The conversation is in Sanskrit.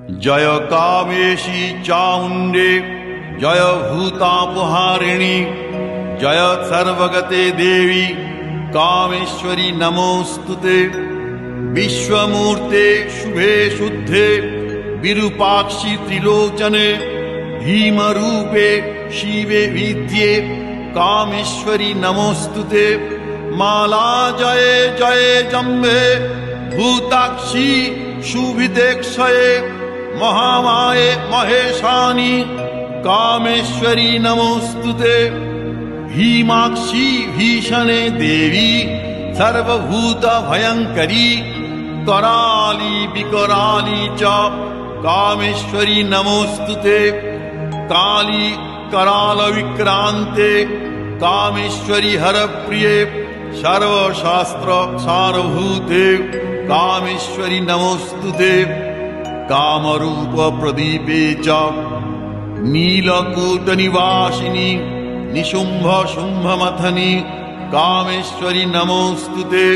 जय कामेशी चामुण्डे जय भूतापहारिणी जय सर्वगते देवी कामेश्वरी नमोस्तुते। विश्वमूर्ते शुभे शुद्धे विरूपाक्षि त्रिलोचने भीमरूपे शिवे विद्ये कामेश्वरी नमोस्तुते। माला जये जये जम्बे भूताक्षी शुभितेक्षये महामाये महेशानी कामेश्वरी नमोस्तुते। भीमाक्षी भीषणे देवी सर्वभूत भयंकरी कराली विकराली च कामेश्वरी नमोस्तुते। काली कराल विक्रांते कामेश्वरी हरप्रिये सर्वशास्त्र सारभूते कामेश्वरी नमोस्तुते। कामरूप प्रदीपे च नीलकूट निवासिनी निशुंभ शुंभ मथनी कामेश्वरी नमोस्तुते।